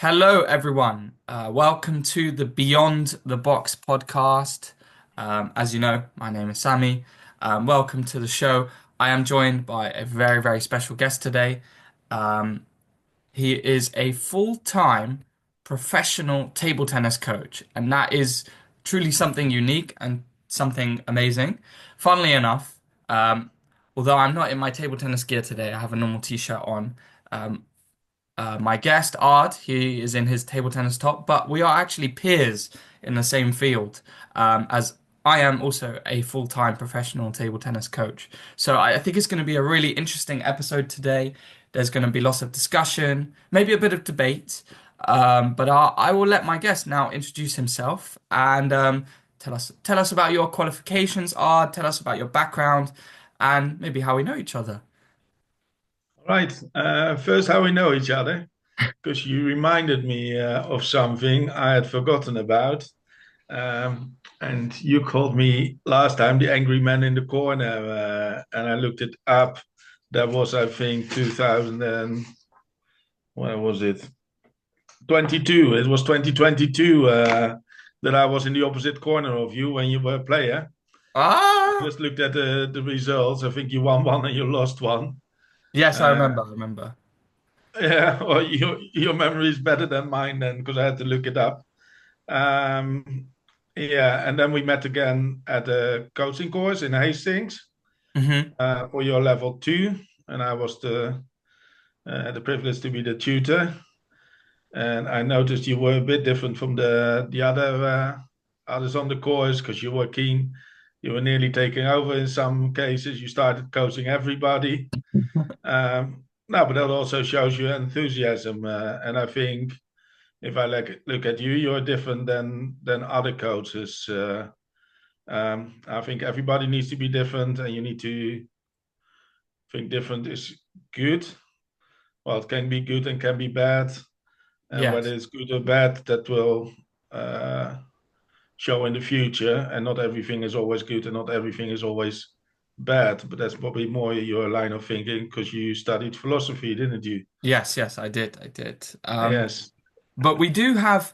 Hello, everyone. Welcome to the Beyond the Box podcast. As you know, my name is Sammy. Welcome to the show. I am joined by a very, very special guest today. Um, he is a full-time professional table tennis coach, and that is truly something unique and something amazing. Funnily enough, although I'm not in my table tennis gear today, I have a normal t-shirt on. Um, my guest, Ard, he is in his table tennis top, but we are actually peers in the same field, as I am also a full-time professional table tennis coach. So I think it's going to be a really interesting episode today. There's going to be lots of discussion, maybe a bit of debate, but I will let my guest now introduce himself and tell us about your qualifications, Ard, tell us about your background, and maybe how we know each other. Right. First, how we know each other, because you reminded me of something I had forgotten about. And you called me last time the angry man in the corner, and I looked it up. That was, I think, 2000 and where was it? 22. It was 2022 that I was in the opposite corner of you when you were a player. I Ah, just looked at the results. I think you won one and you lost one. yes, I Uh, remember. I remember. Yeah, well, your memory is better than mine then, because I had to look it up. Um, yeah, and then we met again at a coaching course in Hastings Hmm. for your level two, and I was the privilege to be the tutor. And I noticed you were a bit different from the other others on the course because you were keen. You were nearly taking over in some cases. You started coaching everybody. No, but that also shows your enthusiasm, and I think if I look at you, you're different than other coaches. I think everybody needs to be different, and you need to think different is good. Well, it can be good and can be bad, and whether Yes. it's good or bad, that will uh, show in the future. And not everything is always good, and not everything is always bad. But that's probably more your line of thinking because you studied philosophy, didn't you? Yes, yes, I did. I did. Yes. But we do have.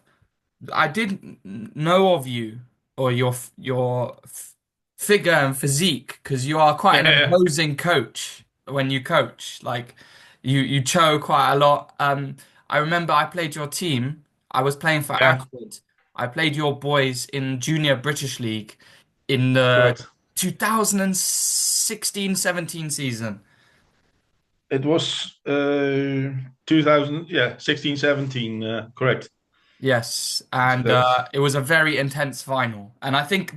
I did know of you or your figure and physique because you are quite an Yeah. imposing coach when you coach. Like you show quite a lot. I remember I played your team. I was playing for Yeah. Ashford. I played your boys in Junior British League in the Correct. 2016-17 season. It was 2000, yeah, 16, 17, correct. Yes, So and that's it was a very intense final. And I think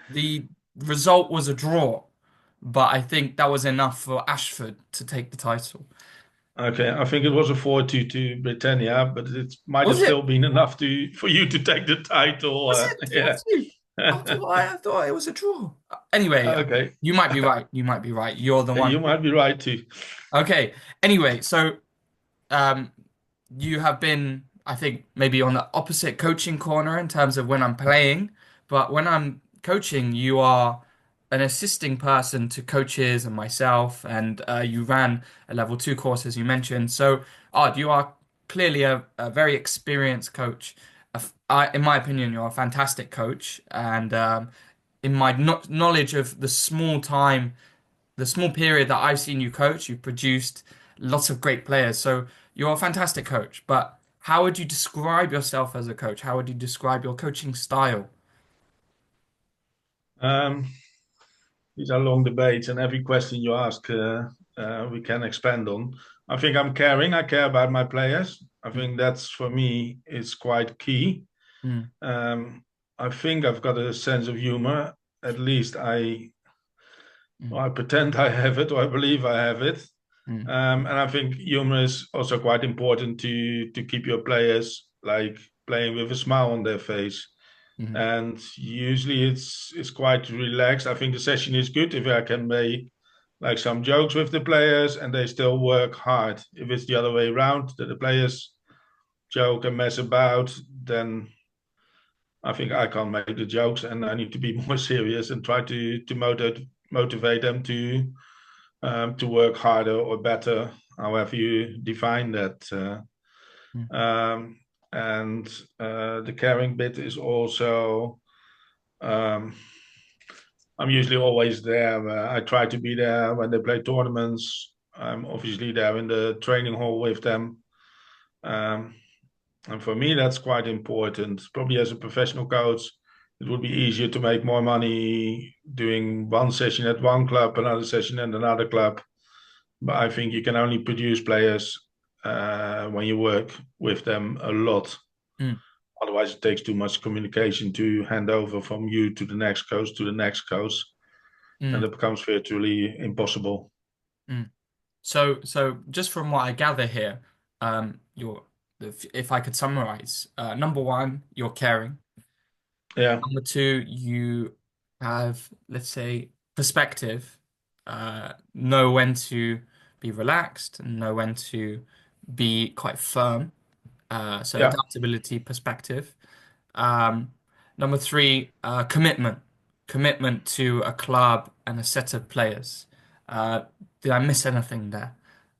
the result was a draw, but I think that was enough for Ashford to take the title. okay. I think it was a 4-2 to Britannia, but it might have Was still it? been enough to for you to take the title. Was it Yeah. 4-2? I thought it was a draw. Anyway, Okay. you might be right. You might be right. You're the one. You might be right too. Okay. Anyway, so um, you have been, I think, maybe on the opposite coaching corner in terms of when I'm playing, but when I'm coaching, you are an assisting person to coaches and myself, and you ran a level two course as you mentioned. So, Art, you are clearly a very experienced coach. In my opinion, you're a fantastic coach, and in my knowledge of the small period that I've seen you coach, you've produced lots of great players. So you're a fantastic coach. But how would you describe yourself as a coach? How would you describe your coaching style? Um, these are long debates, and every question you ask, we can expand on. I think I'm caring. I care about my players. I think that's for me is quite key. Mm, Um, I think I've got a sense of humor. At least mm, well, I pretend I have it, or I believe I have it. mm, And I think humor is also quite important to keep your players like playing with a smile on their face. mm, And usually it's quite relaxed. I think the session is good if I can make like some jokes with the players and they still work hard. If it's the other way around, that the players joke and mess about, then I think I can't make the jokes and I need to be more serious and try to motivate them to work harder or better, however you define that. mm, Um, and the caring bit is also, um, I'm usually always there. I try to be there when they play tournaments. I'm obviously there in the training hall with them. Um, and for me, that's quite important. Probably as a professional coach, it would be easier to make more money doing one session at one club, another session at another club. But I think you can only produce players when you work with them a lot. mm, Otherwise, it takes too much communication to hand over from you to the next coach to the next coach, and mm, it becomes virtually impossible. mm. So just from what I gather here, you're if I could summarize, number one, you're caring. Yeah, Number two, you have, let's say, perspective. Know when to be relaxed and know when to be quite firm. So yeah, adaptability, perspective. Um, Number three, commitment. Commitment to a club and a set of players. Uh, did I miss anything there?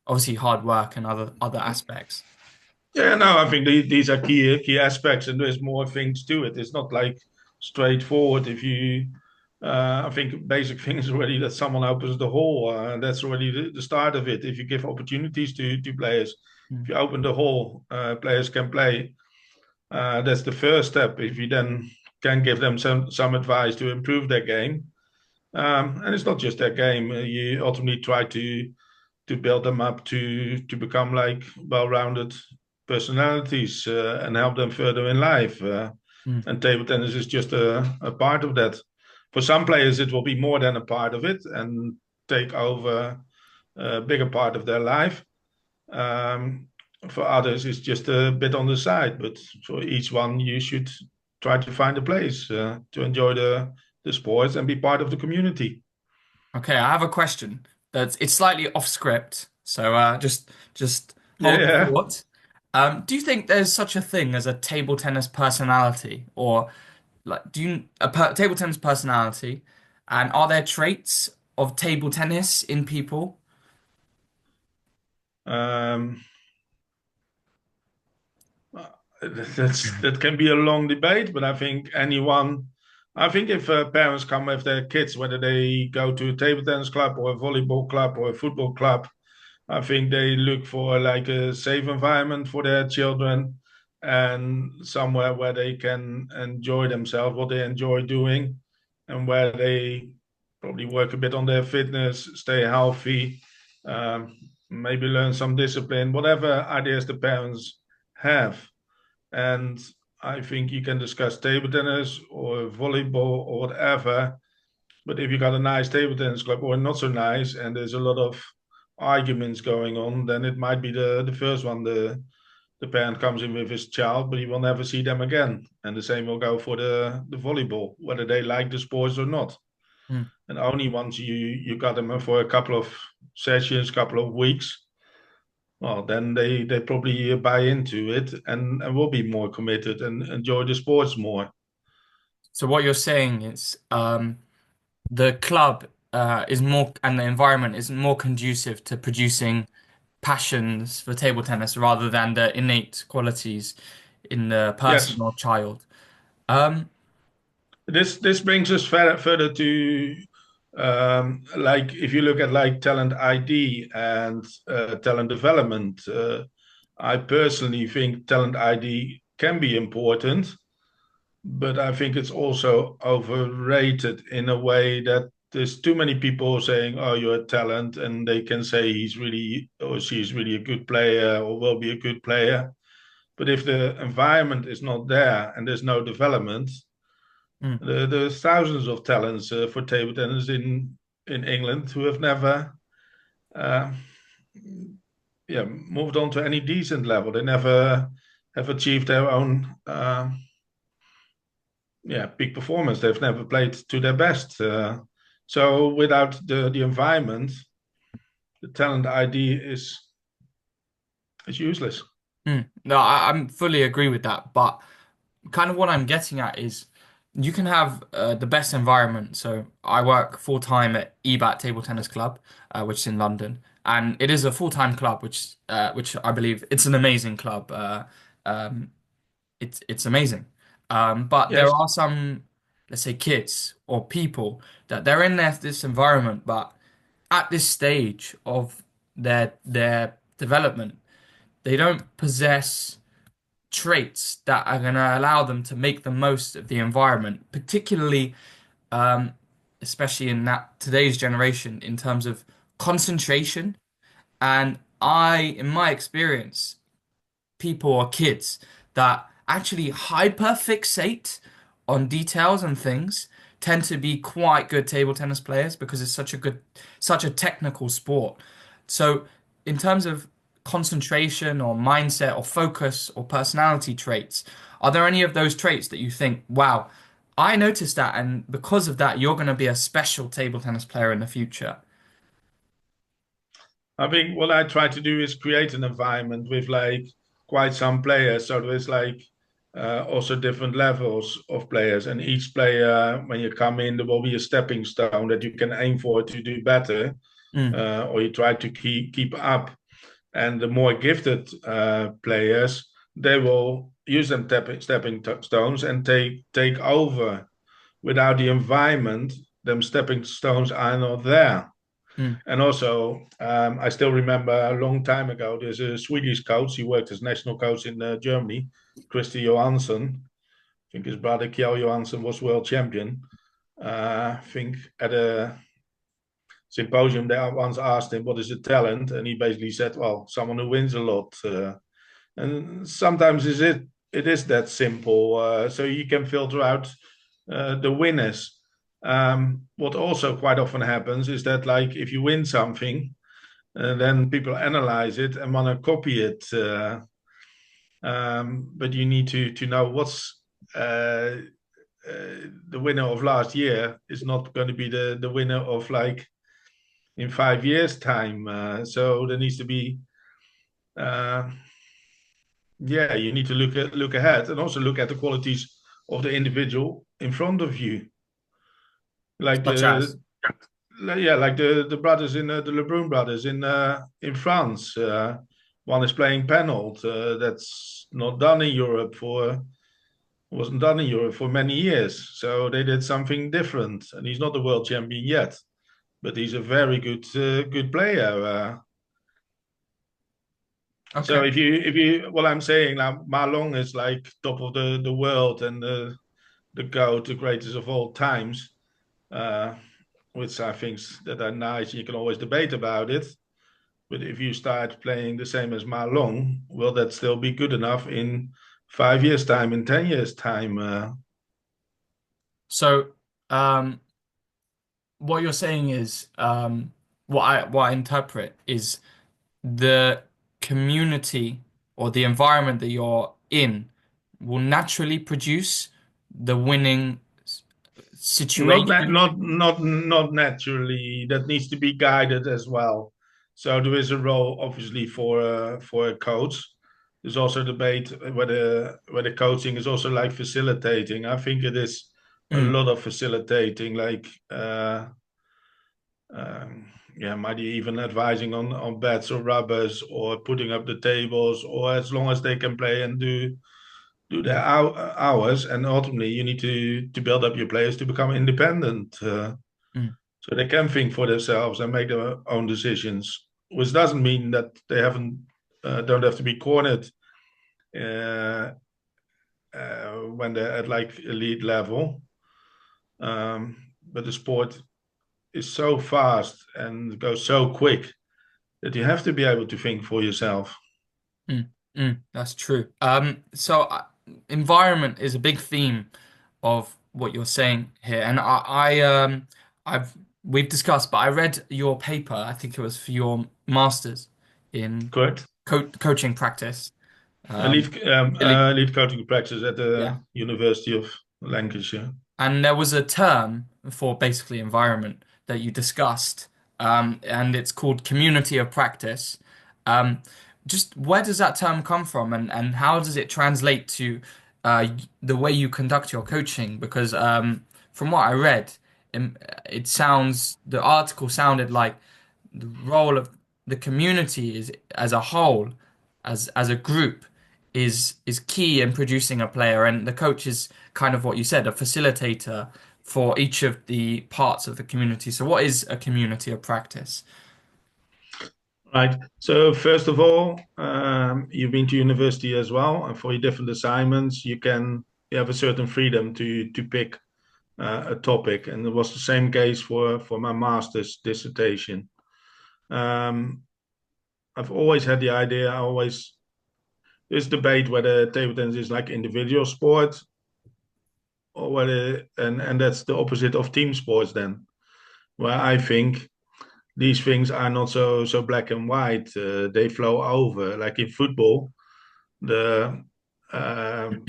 Obviously, hard work and other aspects. yeah. No, I think these are key aspects, and there's more things to it. It's not like straightforward. If you, I think basic thing is already that someone opens the hall. That's already the start of it. If you give opportunities to players, if Mm, you open the hall, players can play. That's the first step. If you then can give them some advice to improve their game, and it's not just their game. You ultimately try to build them up to become like well-rounded personalities and help them further in life. mm, And table tennis is just a part of that. For some players, it will be more than a part of it and take over a bigger part of their life. Um, for others, it's just a bit on the side. But for each one, you should try to find a place to enjoy the sports and be part of the community. Okay, I have a question. It's slightly off script, so just Yeah, hold the yeah. thought. Do you think there's such a thing as a table tennis personality, or like table tennis personality? And are there traits of table tennis in people? Um, that can be a long debate, but I think anyone, I think if parents come with their kids, whether they go to a table tennis club or a volleyball club or a football club, I think they look for like a safe environment for their children and somewhere where they can enjoy themselves, what they enjoy doing, and where they probably work a bit on their fitness, stay healthy, um, maybe learn some discipline, whatever ideas the parents have. And I think you can discuss table tennis or volleyball or whatever. But if you got a nice table tennis club or not so nice, and there's a lot of arguments going on, then it might be the first one. The parent comes in with his child, but he will never see them again. And the same will go for the volleyball, whether they like the sports or not. Hmm. And only once you got them for a couple of sessions, couple of weeks, well, then they probably buy into it and will be more committed and enjoy the sports more. So what you're saying is, the club is more, and the environment is more conducive to producing passions for table tennis rather than the innate qualities in the Yes, person or child. Um, this brings us further to like if you look at like talent ID and talent development. I personally think talent ID can be important, but I think it's also overrated in a way that there's too many people saying, "Oh, you're a talent," and they can say he's really or she's really a good player or will be a good player. But if the environment is not there and there's no development, mm. there's thousands of talents for table tennis in England who have never, uh, yeah, moved on to any decent level. They never have achieved their own, yeah, peak performance. They've never played to their best. So without the environment, the talent ID is useless. Mm. No, I'm fully agree with that, but kind of what I'm getting at is you can have the best environment. So I work full time at EBAT Table Tennis Club, which is in London. and it is a full-time club, which I believe it's an amazing club. Um, it's amazing. But there Yes. are some, let's say, kids or people that they're in this environment, but at this stage of their development, they don't possess traits that are going to allow them to make the most of the environment, particularly, um, especially in that today's generation, in terms of concentration. And in my experience, people or kids that actually hyperfixate on details and things tend to be quite good table tennis players because it's such a technical sport. So, in terms of concentration or mindset or focus or personality traits, are there any of those traits that you think, wow, I noticed that, and because of that, you're going to be a special table tennis player in the future? I think what I try to do is create an environment with like quite some players. So there's like also different levels of players, and each player, when you come in, there will be a stepping stone that you can aim for to do better, Mm, or you try to keep up. And the more gifted players, they will use them stepping stones and take over. Without the environment, them stepping stones are not there. mm, And also, I still remember a long time ago, there's a Swedish coach. He worked as national coach in Germany, Christer Johansson. I think his brother Kjell Johansson was world champion. I think at a symposium, they once asked him, "What is a talent?" And he basically said, "Well, someone who wins a lot." And sometimes it is that simple. So you can filter out the winners. What also quite often happens is that, like, if you win something, then people analyze it and want to copy it. But you need to know what's the winner of last year is not going to be the winner of like in 5 years' time. So there needs to be, uh, yeah, you need to look ahead and also look at the qualities of the individual in front of you, like such as. yeah, like the brothers in the Lebrun brothers in France. One is playing Penalt. That's not done in Europe for wasn't done in Europe for many years. So they did something different, and he's not the world champion yet, but he's a very good player. So Okay. if you what I'm saying now, Ma Long is like top of the world and the GOAT, the greatest of all times. Uh, which I think that are nice. You can always debate about it. But if you start playing the same as Ma Long, will that still be good enough in 5 years' time, in 10 years' time? So, what you're saying is, what I interpret is the community or the environment that you're in will naturally produce the winning situation. Not naturally. That needs to be guided as well. So there is a role, obviously, for a coach. There's also debate whether coaching is also like facilitating. I think it is a Mm, lot of facilitating, like yeah, might even advising on bats or rubbers or putting up the tables, or as long as they can play and do their hours. And ultimately, you need to build up your players to become independent, mm, so they can think for themselves and make their own decisions. Which doesn't mean that they haven't don't have to be cornered uh, when they're at like elite level. But the sport is so fast and goes so quick that you have to be able to think for yourself. that's true. Environment is a big theme of what you're saying here, and I've we've discussed, but I read your paper. I think it was for your master's in Correct. coaching practice. Um, Elite coaching practice at yeah. the University of Lancashire. And there was a term for basically environment that you discussed, and it's called community of practice. Um, just where does that term come from, and how does it translate to the way you conduct your coaching? Because from what I read, it sounds the article sounded like the role of the community is as a whole, as a group, is key in producing a player, and the coach is kind of what you said, a facilitator for each of the parts of the community. So, what is a community of practice? Right. So first of all, you've been to university as well, and for your different assignments, you have a certain freedom to pick a topic, and it was the same case for my master's dissertation. Um, I've always had the idea. I always There's debate whether table tennis is like individual sport or whether and that's the opposite of team sports then, where I think these things are not so black and white. They flow over. Like in football, the um,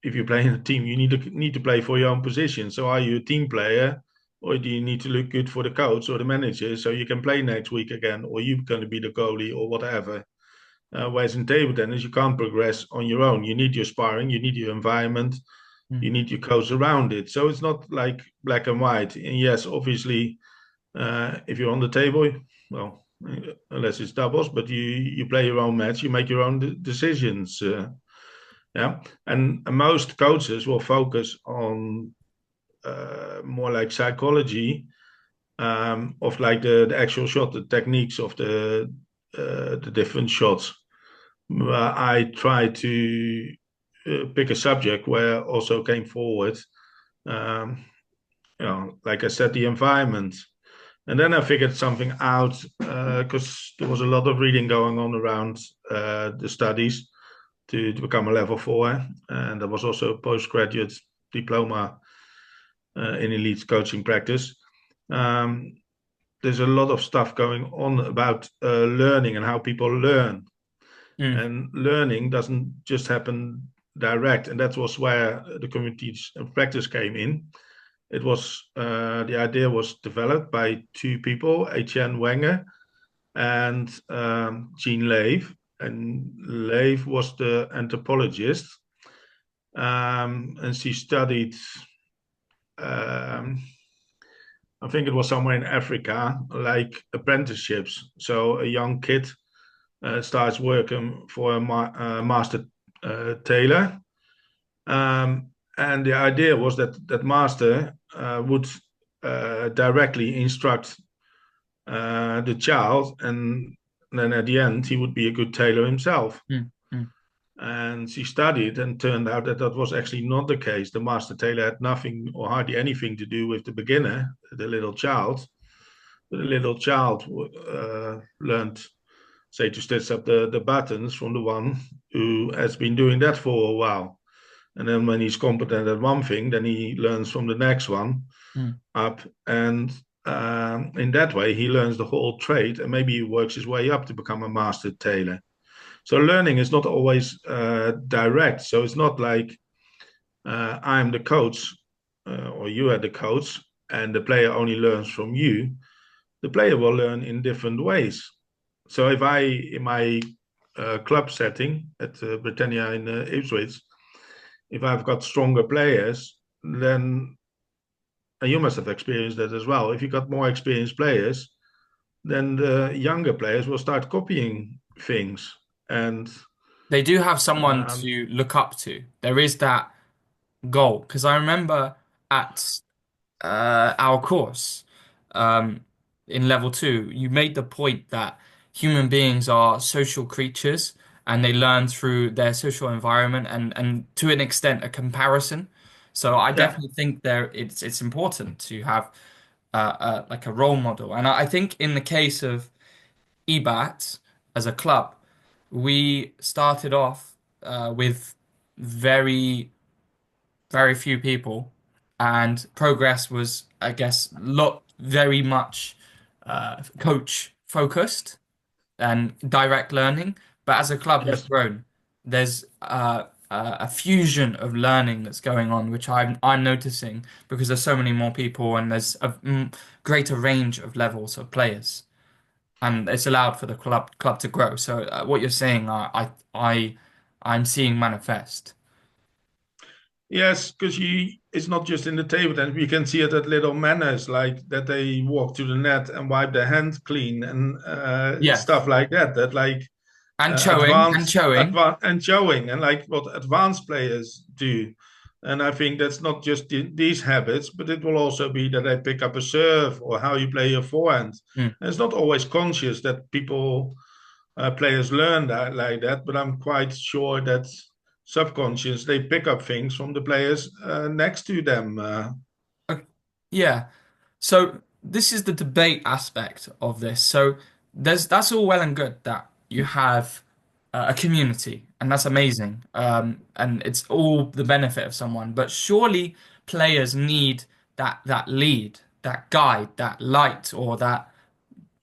if you play in a team, you need to play for your own position. So are you a team player, or do you need to look good for the coach or the manager so you can play next week again, or you're going to be the goalie or whatever? Whereas in table tennis, you can't progress on your own. You need your sparring, you need your environment, you Mm, need your coach around it. So it's not like black and white. And yes, obviously, if you're on the table, well, unless it's doubles, but you play your own match, you make your own decisions. Yeah, and most coaches will focus on more like psychology of like the actual shot, the techniques of the different shots. I try to pick a subject where also came forward, um, like I said, the environment. And then I figured something out because there was a lot of reading going on around the studies to become a level four. And there was also a postgraduate diploma in elite coaching practice. Um, there's a lot of stuff going on about learning and how people learn. mm, And learning doesn't just happen direct. And that was where the communities of practice came in. It was the idea was developed by two people, Etienne Wenger and Jean Leif. And Leif was the anthropologist, and she studied. Um, I think it was somewhere in Africa, like apprenticeships. So a young kid starts working for a master tailor, and the idea was that master would directly instruct the child, and then at the end he would be a good tailor himself. mm, mm. And she studied and turned out that that was actually not the case. The master tailor had nothing or hardly anything to do with the beginner, the little child. The little child learned, say, to stitch up the buttons from the one who has been doing that for a while. And then when he's competent at one thing, then he learns from the next one Mm. up. And in that way, he learns the whole trade and maybe he works his way up to become a master tailor. So learning is not always direct. So it's not like I'm the coach or you are the coach and the player only learns from you. The player will learn in different ways. So if I, in my club setting at Britannia in Ipswich, if I've got stronger players, then and you must have experienced that as well. If you got more experienced players, then the younger players will start copying things. And They do have someone um, to look up to. There is that goal because I remember at our course um, in level two, you made the point that human beings are social creatures and they learn through their social environment and to an extent a comparison. So I yeah, definitely think it's important to have like a role model. And I think in the case of EBAT as a club, we started off with very very few people, and progress was, I guess, lot very much coach focused and direct learning. But as a club has yes, grown, there's a fusion of learning that's going on, which I'm noticing because there's so many more people and there's a greater range of levels of players, and it's allowed for the club to grow. So what you're saying, I'm seeing manifest. yes, because it's not just in the table tennis. We can see it at little manners, like that they walk to the net and wipe their hands clean and stuff Yes. like that. That like And showing and advanced, showing. and showing, and like what advanced players do. And I think that's not just these habits, but it will also be that they pick up a serve or how you play your forehand. Mm. And it's not always conscious that people players learn that like that, but I'm quite sure that subconscious they pick up things from the players next to them. Uh, Yeah. So this is the debate aspect of this. So that's all well and good that you have a community, and that's amazing. And it's all the benefit of someone. But surely players need that lead, that guide, that light, or that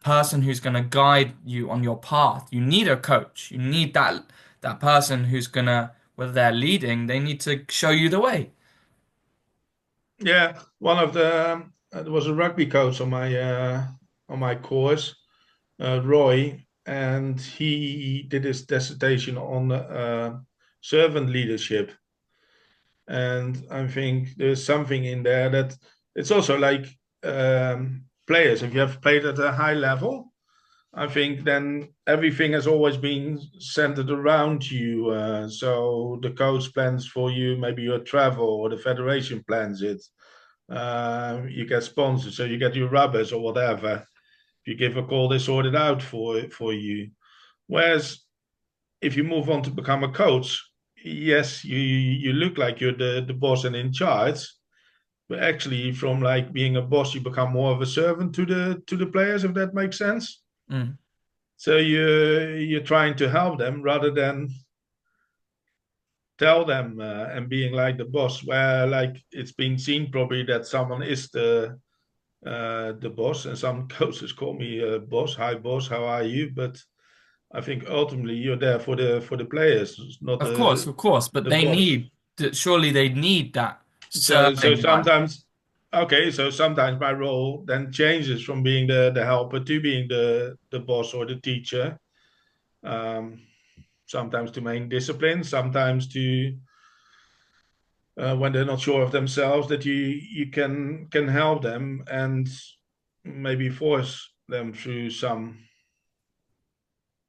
person who's going to guide you on your path. You need a coach. You need that person who's gonna, whether they're leading, they need to show you the way. Yeah, one of the there was a rugby coach on my course, Roy, and he did his dissertation on servant leadership. And I think there's something in there that it's also like players. If you have played at a high level, I think then everything has always been centered around you. So the coach plans for you, maybe your travel, or the federation plans it. You get sponsors, so you get your rubbers or whatever. If you give a call, they sort it out for you. Whereas if you move on to become a coach, yes, you look like you're the boss and in charge, but actually from like being a boss, you become more of a servant to the players, if that makes sense. Mm. So you're trying to help them rather than tell them and being like the boss. Where like it's been seen probably that someone is the boss, and some coaches call me boss. Hi, boss. How are you? But I think ultimately you're there for the players, not Of course, but the they boss. need surely they need that So serving light. sometimes, okay, so sometimes my role then changes from being the helper to being the boss or the teacher. Um, Sometimes to main discipline, sometimes to when they're not sure of themselves, that you can help them and maybe force them through some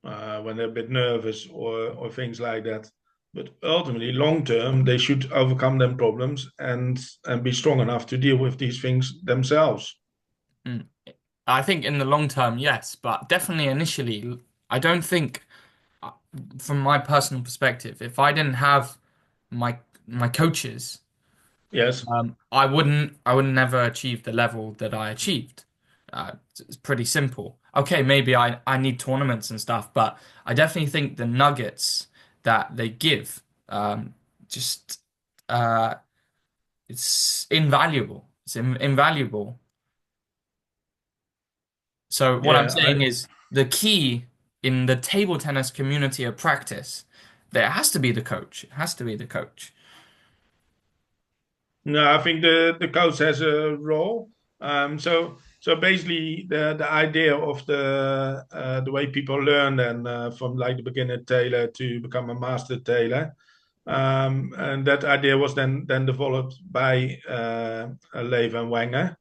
when they're a bit nervous or things like that. But ultimately, long term, they should overcome them problems and be strong enough to deal with these things themselves. Mm. I think in the long term, yes, but definitely initially, I don't think, uh, from my personal perspective, if I didn't have my coaches, Yes. I would never achieve the level that I achieved. It's pretty simple. Okay, maybe I need tournaments and stuff, but I definitely think the nuggets that they give, just uh, it's invaluable. It's invaluable. So what I'm Yeah. saying is the key in the table tennis community of practice, there has to be the coach. It has to be the coach. No, I think the coach has a role. So basically, the idea of the way people learn and from like the beginner tailor to become a master tailor, and that idea was then developed by Lev and Wenger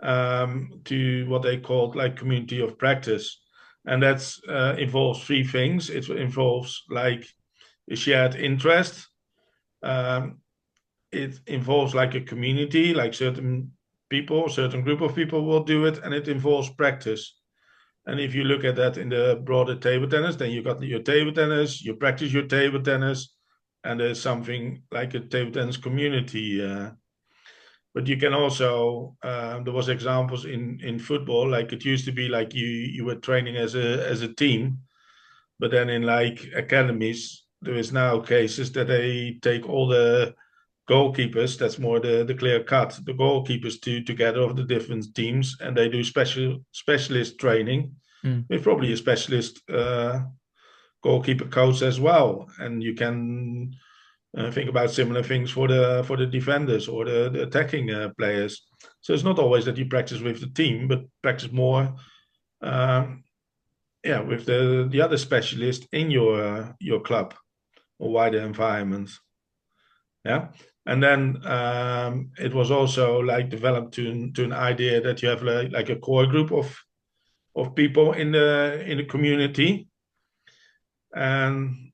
to what they called like community of practice, and that's involves three things. It involves like a shared interest. Um, it involves like a community, like certain people, certain group of people will do it, and it involves practice. And if you look at that in the broader table tennis, then you got your table tennis, you practice your table tennis, and there's something like a table tennis community. But you can also there was examples in football, like it used to be like you were training as a team, but then in like academies, there is now cases that they take all the goalkeepers, that's more the clear cut, the goalkeepers together of the different teams, and they do specialist training Mm. with probably a specialist goalkeeper coach as well. And you can think about similar things for the defenders or the attacking players. So it's not always that you practice with the team, but practice more, um, yeah, with the other specialist in your club or wider environment. Yeah. And then it was also like developed to an idea that you have like a core group of people in the community. And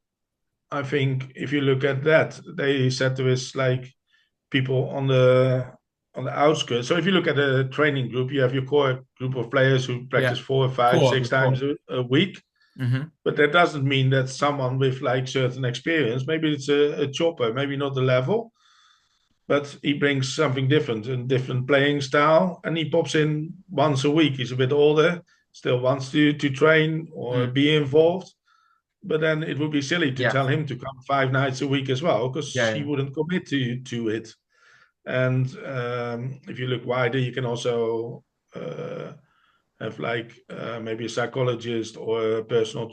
I think if you look at that, they said there is like people on the outskirts. So if you look at a training group, you have your core group of players who Yeah. practice four, five, Core, six the core. times a week. Hmm. But that doesn't mean that someone with like certain experience, maybe it's a chopper, maybe not the level, but he brings something different, a different playing style, and he pops in once a week. He's a bit older, still wants to train or Mm. be involved. But then it would be silly to Yeah. tell him to come 5 nights a week as well, because Yeah. he Yeah. wouldn't commit to it. And if you look wider, you can also have like maybe a psychologist or a personal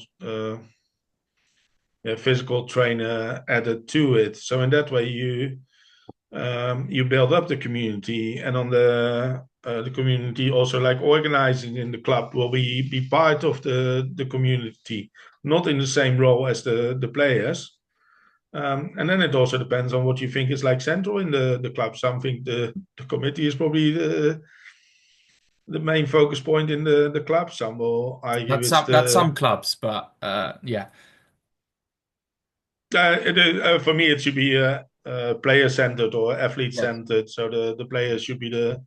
physical trainer added to it. So in that way, you build up the community, and on the community also like organizing in the club will be part of the community, not in the same role as the players. And then it also depends on what you think is like central in the club. Some think the committee is probably the main focus point in the club. Some will argue it's That's the some clubs, but yeah. for me it should be player centered or athlete Yes. centered. So the players should be the.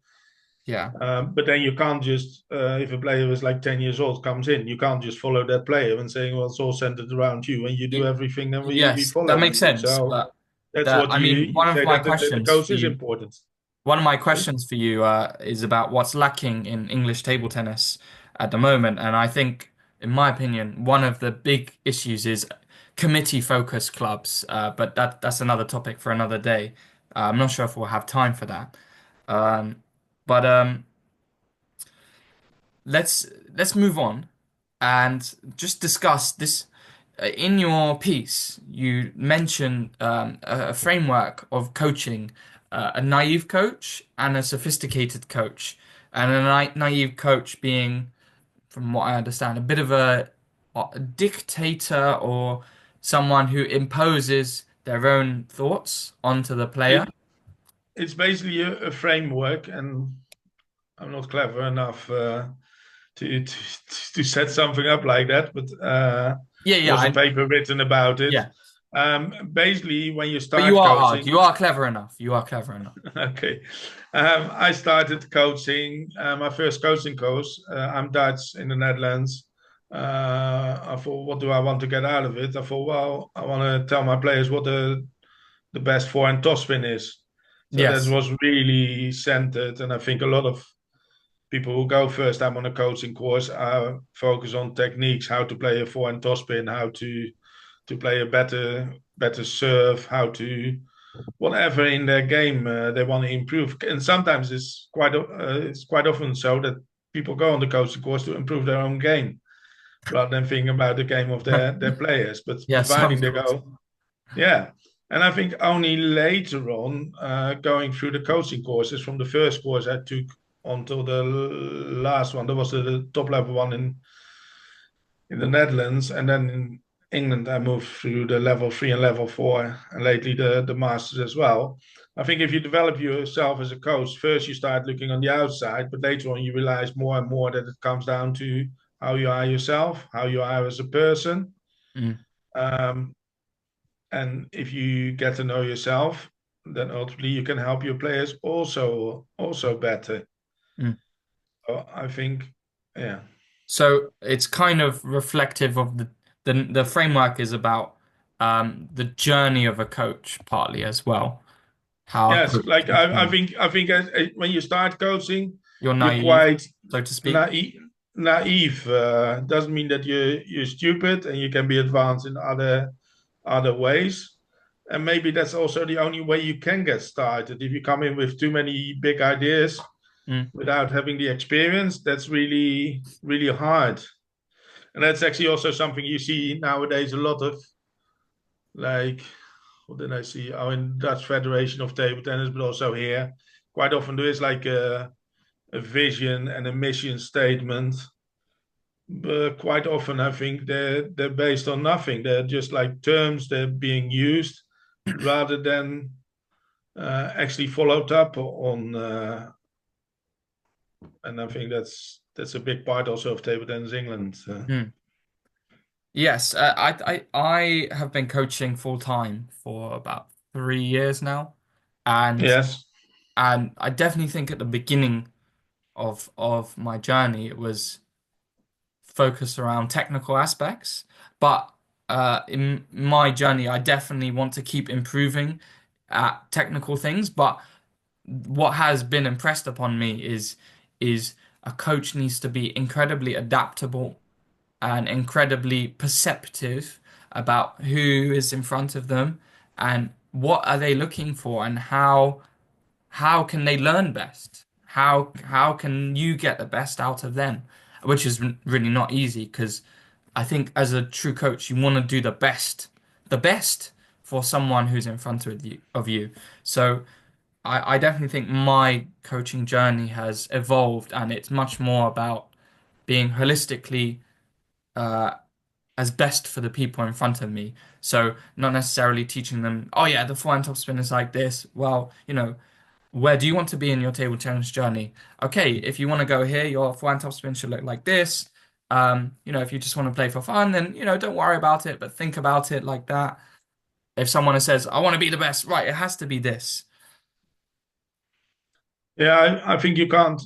Yeah. But then you can't just if a player is like 10 years old comes in, you can't just follow that player and saying, well, it's all centered around you and you do Y- everything, then we yes, that follow makes you. sense. So But that's that what I you mean, you say that the coach is important. one of my Sorry? questions for you is about what's lacking in English table tennis at the moment, and I think, in my opinion, one of the big issues is committee-focused clubs. But that's another topic for another day. I'm not sure if we'll have time for that. Um, but let's move on and just discuss this. In your piece, you mentioned a framework of coaching, a naive coach and a sophisticated coach, and a naive coach being, from what I understand, a bit of a dictator or someone who imposes their own thoughts onto the player. It it's basically a framework, and I'm not clever enough to to set something up like that. But Yeah, there yeah, was a paper written about it. yeah. Basically, when you But you start are hard. coaching, You are clever enough. You are clever enough. okay. I started coaching. My first coaching course. I'm Dutch in the Netherlands. I thought, what do I want to get out of it? I thought, well, I want to tell my players what the best forehand topspin is. So that Yes. was really centered, and I think a lot of people who go first time on a coaching course focus on techniques, how to play a forehand topspin, how to play a better serve, how to whatever in their game they want to improve. And sometimes it's quite often so that people go on the coaching course to improve their own game rather than thinking about the game of their players. But Yeah, providing sounds they good. go, yeah. And I think only later on, going through the coaching courses from the first course I took until the last one, that was the top level one in the Netherlands, and then in England, I moved through the level three and level four, and lately the masters as well. I think if you develop yourself as a coach, first you start looking on the outside, but later on you realize more and more that it comes down to how you are yourself, how you are as a person. Mm, Um, and if you get to know yourself, then ultimately you can help your players also better. mm. So I think, yeah. So it's kind of reflective of the framework is about the journey of a coach partly as well. How a Yes, coach like can change. I think when you start coaching, You're you're naive, quite so to speak. naive. Naive doesn't mean that you're stupid, and you can be advanced in other ways. And maybe that's also the only way you can get started. If you come in with too many big ideas Mm, without having the experience, that's really hard. And that's actually also something you see nowadays a lot of, like, what did I see? Oh, in Dutch Federation of Table Tennis, but also here. Quite often there is like a vision and a mission statement. But quite often I think they're based on nothing. They're just like terms they're being used rather than actually followed up on, and I think that's a big part also of table tennis England. Hmm. Yes, I have been coaching full time for about 3 years now, and Yes. I definitely think at the beginning of my journey it was focused around technical aspects, but in my journey I definitely want to keep improving at technical things. But what has been impressed upon me is a coach needs to be incredibly adaptable and incredibly perceptive about who is in front of them and what are they looking for and how can they learn best? How can you get the best out of them? Which is really not easy because I think as a true coach you want to do the best for someone who's in front of you. So I definitely think my coaching journey has evolved and it's much more about being holistically uh, as best for the people in front of me. So not necessarily teaching them, oh yeah, the forehand topspin is like this. Well, where do you want to be in your table tennis journey? Okay, if you want to go here, your forehand topspin should look like this. If you just want to play for fun, then don't worry about it, but think about it like that. If someone says, I want to be the best, right, it has to be this. Yeah, I think you can't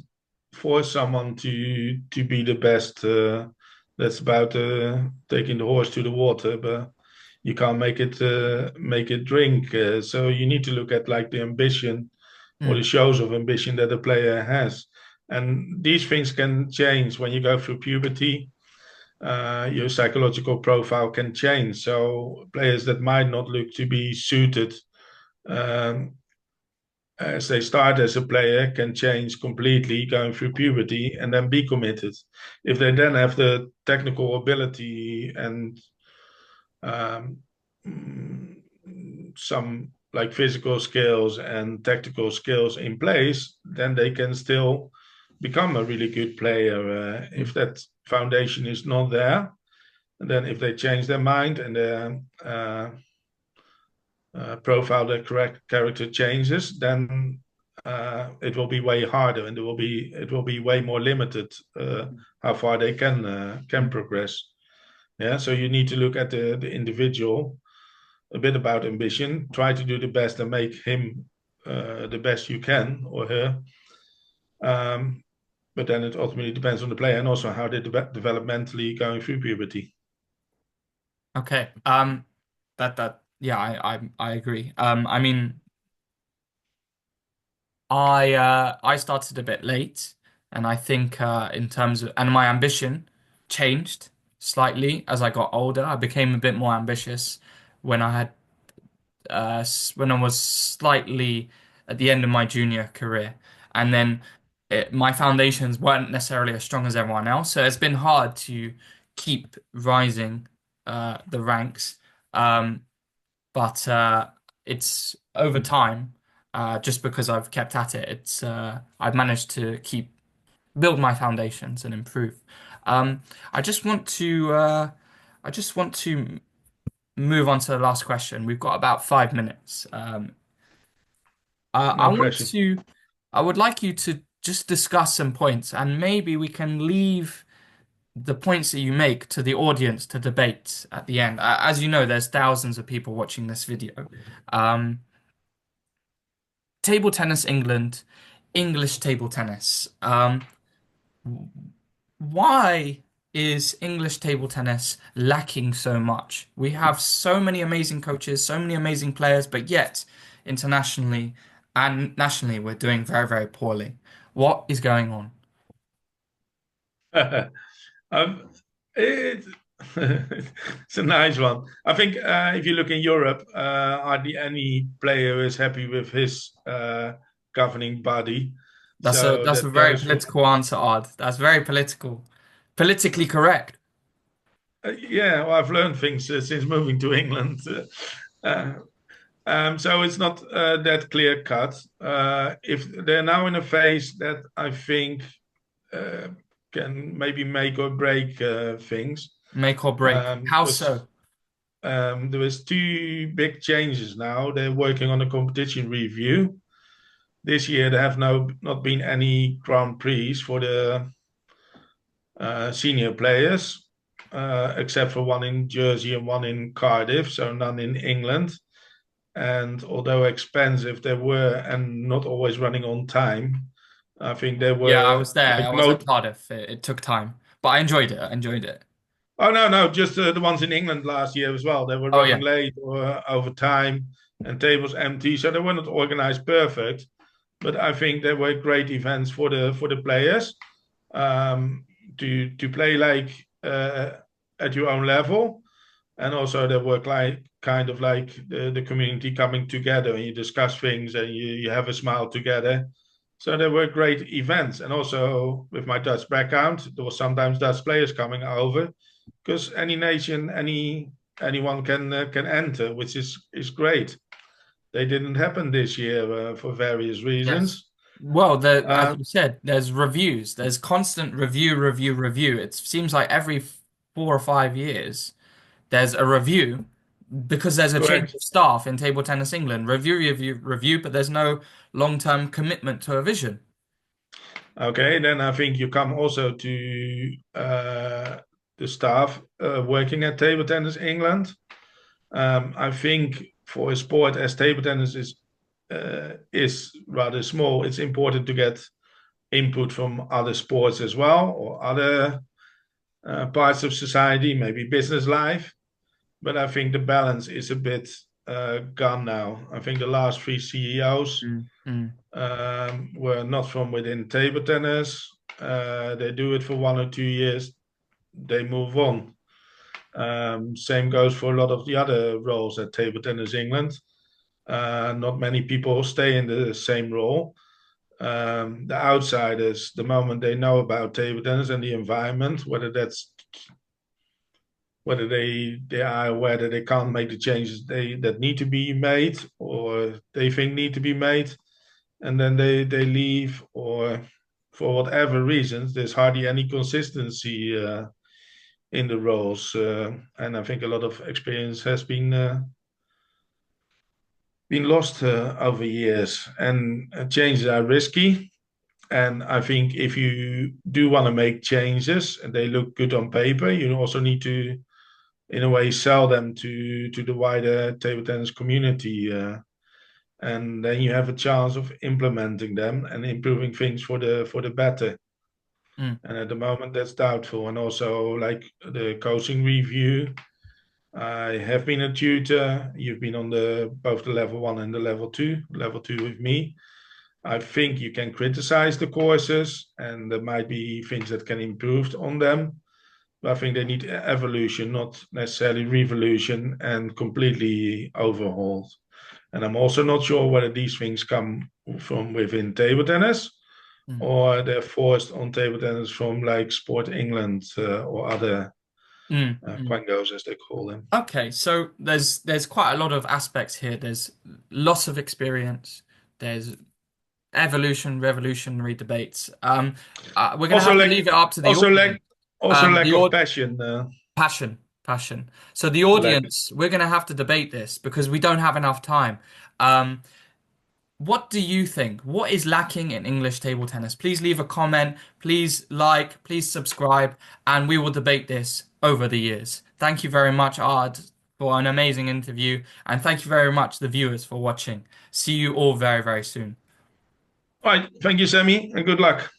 force someone to be the best. That's about taking the horse to the water, but you can't make it drink. So you need to look at like the ambition or the Hmm. shows of ambition that a player has, and these things can change when you go through puberty. Your psychological profile can change. So players that might not look to be suited. Um, as they start as a player can change completely going through puberty and then be committed. If they then have the technical ability and um, mm, some like physical skills and tactical skills in place, then they can still become a really good player. If that foundation is not there, and then if they change their mind and their profile, the correct character changes, then it will be way harder, and it will be way more limited how far they can progress. Yeah, so you need to look at the individual, a bit about ambition, try to do the best and make him the best you can or her. Um, but then it ultimately depends on the player and also how they developmentally going through puberty. Okay. Yeah, I agree. I mean, I started a bit late, and I think in terms of and my ambition changed slightly as I got older. I became a bit more ambitious when when I was slightly at the end of my junior career, and then my foundations weren't necessarily as strong as everyone else, so it's been hard to keep rising the ranks. Um, but it's over time, just because I've kept at it, I've managed to keep build my foundations and improve. Um, I just want to I just want to move on to the last question. We've got about 5 minutes. I No want pressure. to I would like you to just discuss some points, and maybe we can leave the points that you make to the audience to debate at the end. As you know, there's thousands of people watching this video. Um, Table tennis England, English table tennis. Why is English table tennis lacking so much? We have so many amazing coaches, so many amazing players, but yet internationally and nationally, we're doing very, very poorly. What is going on? Um, it, it's a nice one. I think if you look in Europe, hardly any player is happy with his governing body. So That's a that very goes for, political answer, Ard. That's very political, politically correct. yeah, well, I've learned things since moving to England. Uh, so it's not that clear cut. If they're now in a phase that I think uh, can maybe make or break things. Make or break. How Because so? there is two big changes now. They're working on a competition review. This year there have not been any Grand Prix for the senior players, except for one in Jersey and one in Cardiff, so none in England. And although expensive, they were and not always running on time. I think they Yeah, I were was there. like I was at most. Cardiff. It took time, but I enjoyed it. I enjoyed it. Oh no, no, just the ones in England last year as well. They were Oh running yeah. late or over time, and tables empty, so they were not organized perfect. But I think they were great events for the players um, to play like at your own level, and also they work like kind of like the community coming together and you discuss things and you have a smile together. So there were great events, and also with my Dutch background, there was sometimes Dutch players coming over because any nation, anyone can enter, which is great. They didn't happen this year for various Yes. reasons. Well, as Uh, you said, there's reviews. There's constant review, review, review. It seems like every 4 or 5 years there's a review because there's a change Correct. of staff in table tennis England. Review, review, review, but there's no long-term commitment to a vision. Okay, then I think you come also to the staff working at Table Tennis England. I think for a sport as table tennis is rather small, it's important to get input from other sports as well or other parts of society, maybe business life. But I think the balance is a bit gone now. I think the last three CEOs Mm, mm, were not from within table tennis. They do it for 1 or 2 years, they move on. Same goes for a lot of the other roles at Table Tennis England. Not many people stay in the same role. The outsiders, the moment they know about table tennis and the environment, whether they are aware that they can't make the changes that need to be made or they think need to be made, and then they leave, or for whatever reasons, there's hardly any consistency in the roles, and I think a lot of experience has been lost over years, and changes are risky. And I think if you do want to make changes and they look good on paper, you also need to, in a way, sell them to the wider table tennis community, and then you have a chance of implementing them and improving things for the better. mm. And at the moment, that's doubtful. And also, like the coaching review, I have been a tutor. You've been on the both the level one and the level two with me. I think you can criticize the courses, and there might be things that can improve on them. But I think they need evolution, not necessarily revolution, and completely overhauled. And I'm also not sure whether these things come from within table tennis Mm, or they're forced on table tennis from like Sport England or other mm. quangos, as they call them. Okay, so there's quite a lot of aspects here. There's loss of experience. There's evolution, revolutionary debates. We're gonna Also, have to like, leave it up to the also audience. lack, also The lack of aud passion. passion, passion. So the Lack. audience, we're gonna have to debate this because we don't have enough time. Um, what do you think? What is lacking in English table tennis? Please leave a comment, please like, please subscribe, and we will debate this over the years. Thank you very much, Ard, for an amazing interview, and thank you very much, the viewers, for watching. See you all very, very soon. All right. Thank you, Sammy, and good luck.